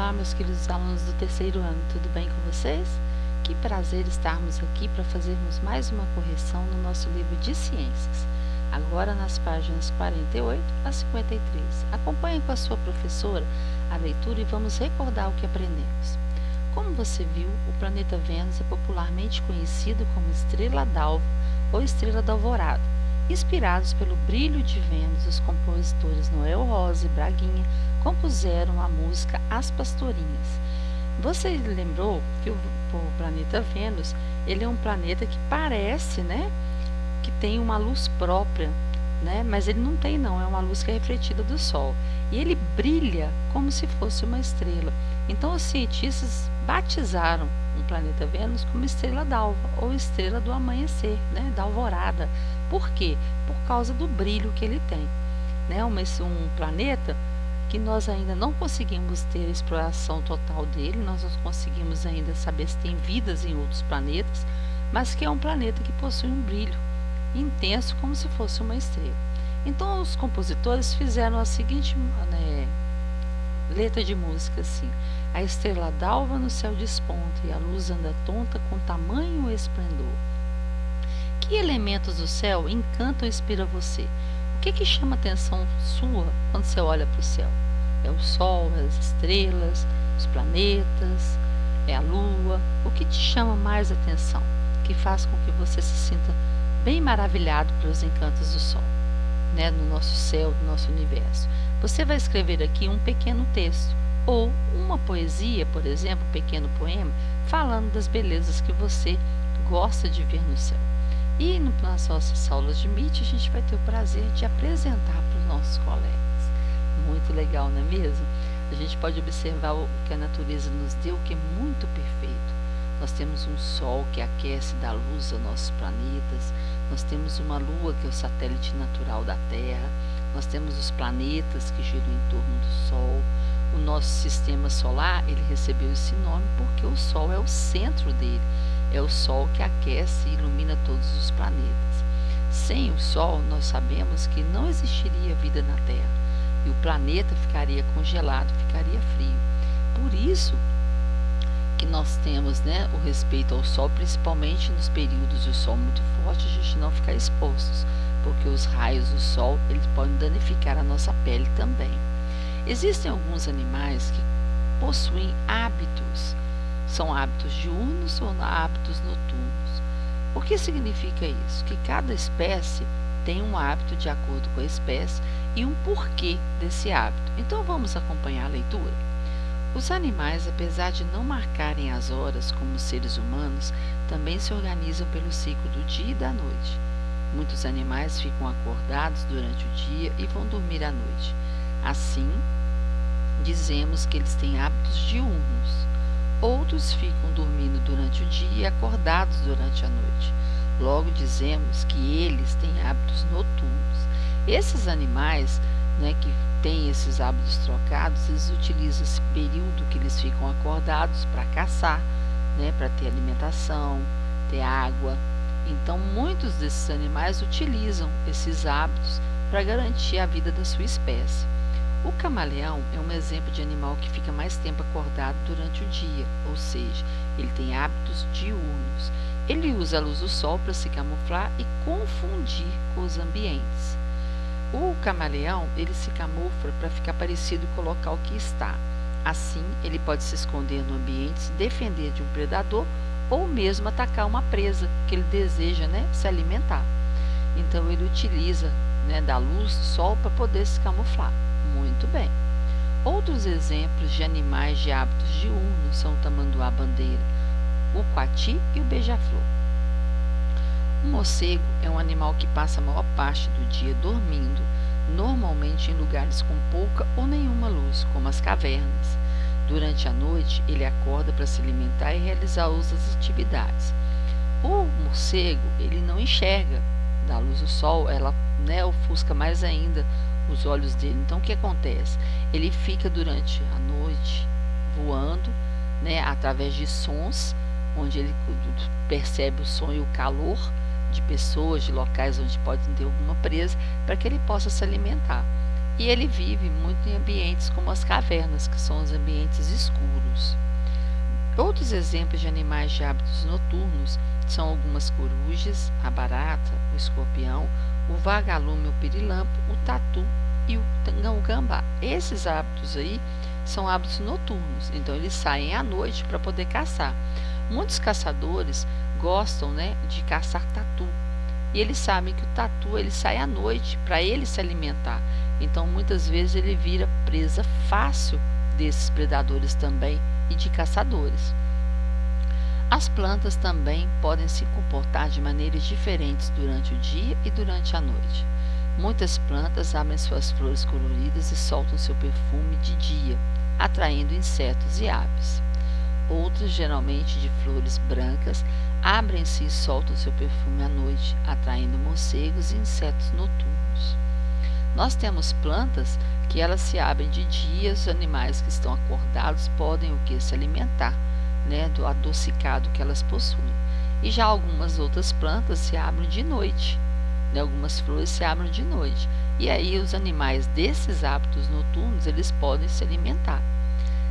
Olá, meus queridos alunos do terceiro ano, tudo bem com vocês? Que prazer estarmos aqui para fazermos mais uma correção no nosso livro de ciências, agora nas páginas 48 a 53. Acompanhe com a sua professora a leitura e vamos recordar o que aprendemos. Como você viu, o planeta Vênus é popularmente conhecido como estrela d'alva ou estrela da alvorada. Inspirados pelo brilho de Vênus, os compositores Noel Rosa e Braguinha compuseram a música As Pastorinhas. Você lembrou que o planeta Vênus, ele é um planeta que parece, que tem uma luz própria, mas ele não tem não, é uma luz que é refletida do Sol. E ele brilha como se fosse uma estrela. Então os cientistas batizaram o planeta Vênus como estrela d'alva ou estrela do amanhecer, da alvorada. Por quê? Por causa do brilho que ele tem. Um planeta que nós ainda não conseguimos ter a exploração total dele, nós não conseguimos ainda saber se tem vidas em outros planetas, mas que é um planeta que possui um brilho intenso como se fosse uma estrela. Então os compositores fizeram a seguinte letra de música assim: a estrela d'alva no céu desponta e a luz anda tonta com tamanho esplendor. Que elementos do céu encantam e inspiram você? O que chama a atenção sua quando você olha para o céu? É o Sol, é as estrelas, os planetas, é a Lua? O que te chama mais atenção? Que faz com que você se sinta bem maravilhado pelos encantos do Sol, no nosso céu, no nosso universo? Você vai escrever aqui um pequeno texto ou uma poesia, por exemplo, um pequeno poema, falando das belezas que você gosta de ver no céu. E nas nossas aulas de MIT, a gente vai ter o prazer de apresentar para os nossos colegas. Muito legal, não é mesmo? A gente pode observar o que a natureza nos deu, que é muito perfeito. Nós temos um Sol que aquece da luz aos nossos planetas, nós temos uma Lua que é o satélite natural da Terra, nós temos os planetas que giram em torno do Sol. O nosso sistema solar, ele recebeu esse nome porque o Sol é o centro dele. É o Sol que aquece e ilumina todos os planetas. Sem o Sol, nós sabemos que não existiria vida na Terra. E o planeta ficaria congelado, ficaria frio. Por isso que nós temos o respeito ao Sol, principalmente nos períodos de Sol muito forte, a gente não ficar expostos. Porque os raios do Sol, eles podem danificar a nossa pele também. Existem alguns animais que possuem hábitos. São hábitos diurnos ou hábitos noturnos. O que significa isso? Que cada espécie tem um hábito de acordo com a espécie e um porquê desse hábito. Então vamos acompanhar a leitura. Os animais, apesar de não marcarem as horas como os seres humanos, também se organizam pelo ciclo do dia e da noite. Muitos animais ficam acordados durante o dia e vão dormir à noite. Assim, dizemos que eles têm hábitos diurnos. Outros ficam dormindo durante o dia e acordados durante a noite. Logo dizemos que eles têm hábitos noturnos. Esses animais, que têm esses hábitos trocados, eles utilizam esse período que eles ficam acordados para caçar, para ter alimentação, ter água. Então, muitos desses animais utilizam esses hábitos para garantir a vida da sua espécie. O camaleão é um exemplo de animal que fica mais tempo acordado durante o dia, ou seja, ele tem hábitos diurnos. Ele usa a luz do sol para se camuflar e confundir com os ambientes. O camaleão, ele se camufla para ficar parecido com o local que está. Assim, ele pode se esconder no ambiente, se defender de um predador ou mesmo atacar uma presa que ele deseja se alimentar. Então, ele utiliza da luz do sol para poder se camuflar. Muito bem. Outros exemplos de animais de hábitos diurnos são o tamanduá-bandeira, o coati e o beija-flor. O morcego é um animal que passa a maior parte do dia dormindo, normalmente em lugares com pouca ou nenhuma luz, como as cavernas. Durante a noite, ele acorda para se alimentar e realizar outras atividades. O morcego, ele não enxerga da luz do sol, ela ofusca mais ainda os olhos dele. Então o que acontece? Ele fica durante a noite voando, através de sons, onde ele percebe o som e o calor de pessoas, de locais onde pode ter alguma presa, para que ele possa se alimentar. e ele vive muito em ambientes como as cavernas, que são os ambientes escuros. Outros exemplos de animais de hábitos noturnos são algumas corujas, a barata, o escorpião, o vagalume, o pirilampo, o tatu e o gambá. Esses hábitos aí são hábitos noturnos, então eles saem à noite para poder caçar. Muitos caçadores gostam, de caçar tatu, e eles sabem que o tatu ele sai à noite para ele se alimentar. Então muitas vezes ele vira presa fácil desses predadores também e de caçadores. As plantas também podem se comportar de maneiras diferentes durante o dia e durante a noite. Muitas plantas abrem suas flores coloridas e soltam seu perfume de dia, atraindo insetos e aves. Outras, geralmente de flores brancas, abrem-se e soltam seu perfume à noite, atraindo morcegos e insetos noturnos. Nós temos plantas que elas se abrem de dia, os animais que estão acordados podem se alimentar, do adocicado que elas possuem. E já algumas outras plantas se abrem de noite, algumas flores se abrem de noite. E aí os animais desses hábitos noturnos, eles podem se alimentar.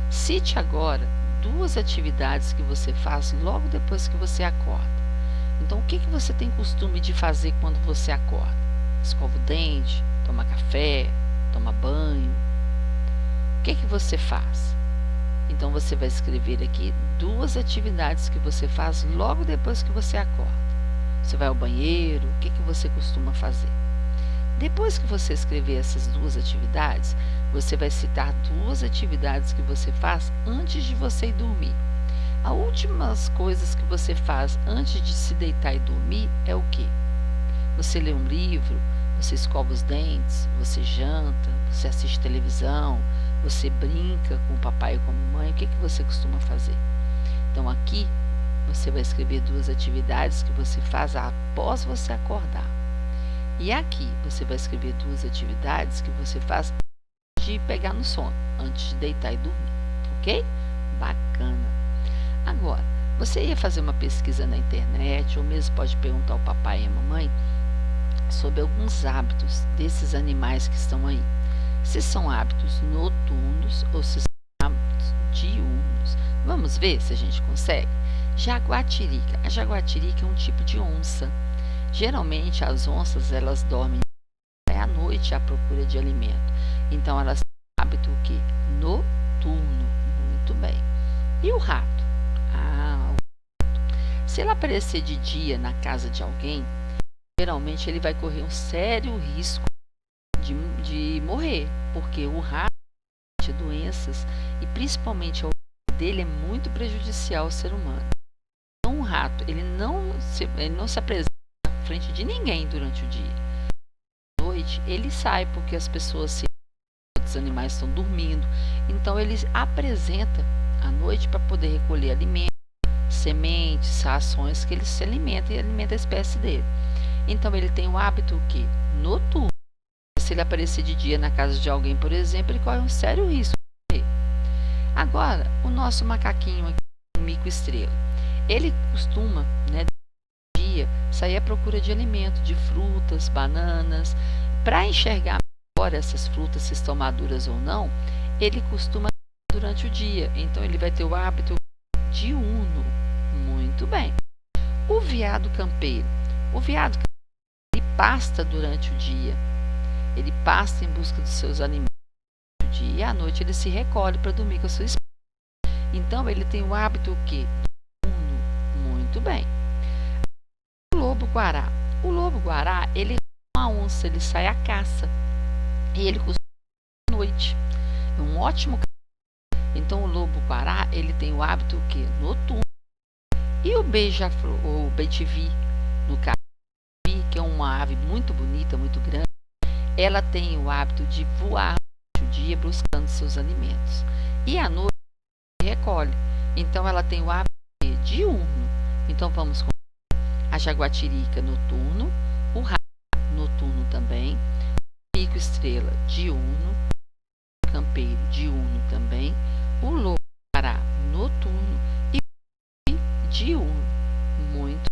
Cite agora 2 atividades que você faz logo depois que você acorda. Então, o que você tem costume de fazer quando você acorda? Escova o dente, toma café, toma banho. O que você faz? Então, você vai escrever aqui 2 atividades que você faz logo depois que você acorda. Você vai ao banheiro, o que você costuma fazer? Depois que você escrever essas 2 atividades, você vai citar 2 atividades que você faz antes de você ir dormir. As últimas coisas que você faz antes de se deitar e dormir é o quê? Você lê um livro, você escova os dentes, você janta, você assiste televisão, você brinca com o papai e com a mamãe. O que você costuma fazer? Então aqui você vai escrever 2 atividades que você faz após você acordar. E aqui você vai escrever 2 atividades que você faz antes de pegar no sono, antes de deitar e dormir, ok? Bacana. Agora, você ia fazer uma pesquisa na internet, ou mesmo pode perguntar ao papai e à mamãe sobre alguns hábitos desses animais que estão aí. Se são hábitos noturnos ou se são hábitos diurnos. Vamos ver se a gente consegue? Jaguatirica. A jaguatirica é um tipo de onça. Geralmente as onças elas dormem à noite à procura de alimento. Então elas têm um hábito o quê? Noturno. Muito bem. E o rato? O rato. Se ele aparecer de dia na casa de alguém, geralmente ele vai correr um sério risco de morrer, porque o rato tem doenças e principalmente a orina dele é muito prejudicial ao ser humano. Então o rato ele não se apresenta na frente de ninguém durante o dia. À noite ele sai porque as pessoas outros animais estão dormindo, então ele apresenta à noite para poder recolher alimentos, sementes, rações que ele se alimenta e alimenta a espécie dele. Então ele tem o hábito o quê? Noturno. Se ele aparecer de dia na casa de alguém, por exemplo, ele corre um sério risco de morrer. Agora, o nosso macaquinho aqui, o mico-estrela, ele costuma, de dia, sair à procura de alimento, de frutas, bananas. Para enxergar melhor essas frutas, se estão maduras ou não, ele costuma durante o dia. Então, ele vai ter o hábito diurno. Muito bem. O veado campeiro. O veado campeiro, ele pasta durante o dia. Ele passa em busca dos seus alimentos no dia e à noite ele se recolhe para dormir com a sua esposa. Então ele tem o hábito o quê? Diurno. Muito bem. O lobo-guará. O lobo-guará, ele é uma onça, ele sai à caça. E ele costuma à noite. É um ótimo caçador. Então o lobo-guará, ele tem o hábito o quê? Noturno. E o beija-flor, ou betivi, no caso, que é uma ave muito bonita, muito grande, ela tem o hábito de voar durante o dia buscando seus alimentos. E à noite recolhe. Então ela tem o hábito diurno. Então vamos com a jaguatirica noturno, o rato noturno também, o mico-estrela diurno, o campeiro diurno também, o lobo-guará noturno e o diurno. Muito.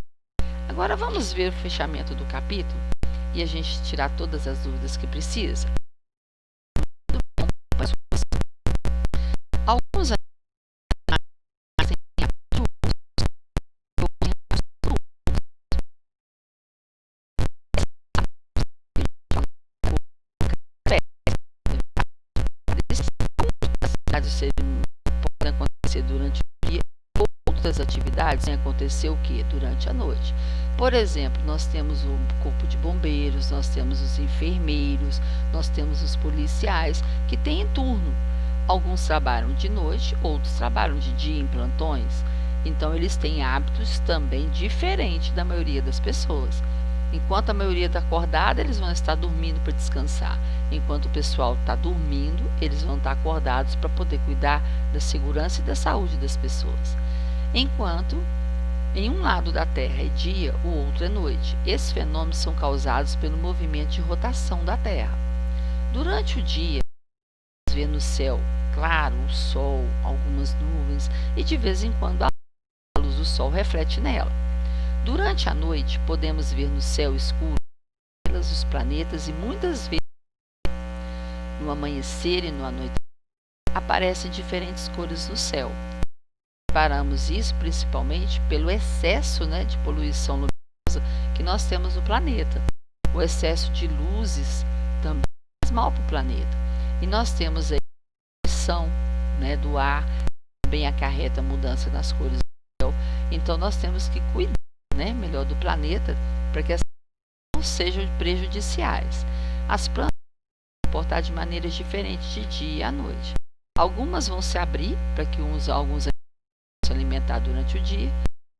Agora vamos ver o fechamento do capítulo e a gente tirar todas as dúvidas que precisa. podem acontecer durante o dia, outras atividades podem acontecer o que? Durante a noite. Por exemplo, nós temos o corpo de bombeiros, nós temos os enfermeiros, nós temos os policiais que têm turno. Alguns trabalham de noite, outros trabalham de dia em plantões. Então, eles têm hábitos também diferentes da maioria das pessoas. Enquanto a maioria está acordada, eles vão estar dormindo para descansar. Enquanto o pessoal está dormindo, eles vão estar acordados para poder cuidar da segurança e da saúde das pessoas. Enquanto em um lado da Terra é dia, o outro é noite. Esses fenômenos são causados pelo movimento de rotação da Terra. Durante o dia, vê no céu claro o sol, algumas nuvens e de vez em quando a luz do sol reflete nela. Durante a noite podemos ver no céu escuro os planetas e muitas vezes no amanhecer e no anoitecer aparecem diferentes cores no céu. Reparamos isso principalmente pelo excesso de poluição luminosa que nós temos no planeta. O excesso de luzes também faz mal para o planeta. E nós temos aí a poluição do ar, também acarreta mudança nas cores do céu. Então nós temos que cuidar melhor do planeta para que as não sejam prejudiciais. As plantas vão se comportar de maneiras diferentes de dia e à noite. Algumas vão se abrir para que alguns se alimentar durante o dia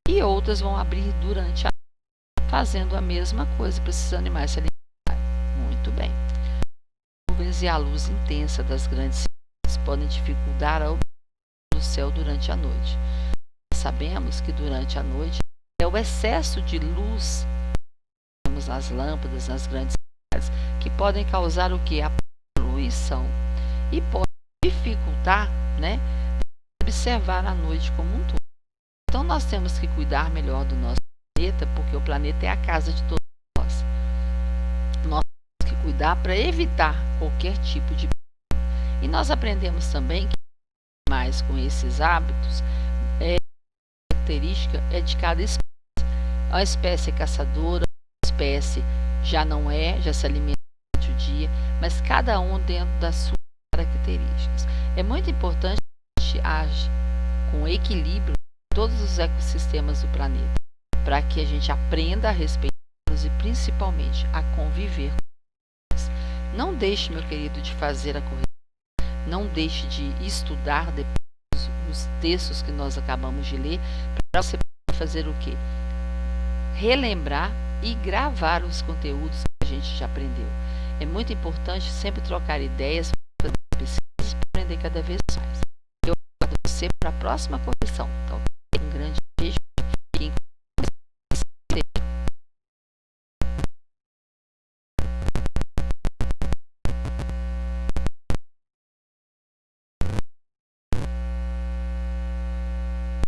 e outras vão abrir durante a noite, fazendo a mesma coisa para esses animais se alimentarem. Muito bem. As nuvens e a luz intensa das grandes cidades podem dificultar a observação do céu durante a noite. Sabemos que durante a noite é o excesso de luz que temos nas lâmpadas, nas grandes cidades, que podem causar o que? A poluição e pode dificultar, observar a noite como um todo. Então nós temos que cuidar melhor do nosso planeta, porque o planeta é a casa de todos nós. Nós temos que cuidar para evitar qualquer tipo de problema. E nós aprendemos também que mais com esses hábitos a característica é de cada espécie. A espécie é caçadora, a espécie já se alimenta durante o dia, mas cada um dentro das suas características. É muito importante que a gente age com equilíbrio em todos os ecossistemas do planeta, para que a gente aprenda a respeitá-los e principalmente a conviver com eles. Não deixe, meu querido, de fazer a correção, não deixe de estudar depois os textos que nós acabamos de ler, para você fazer o quê? Relembrar e gravar os conteúdos que a gente já aprendeu. É muito importante sempre trocar ideias, fazer pesquisas para aprender cada vez mais. Eu aguardo você para a próxima correção, tá?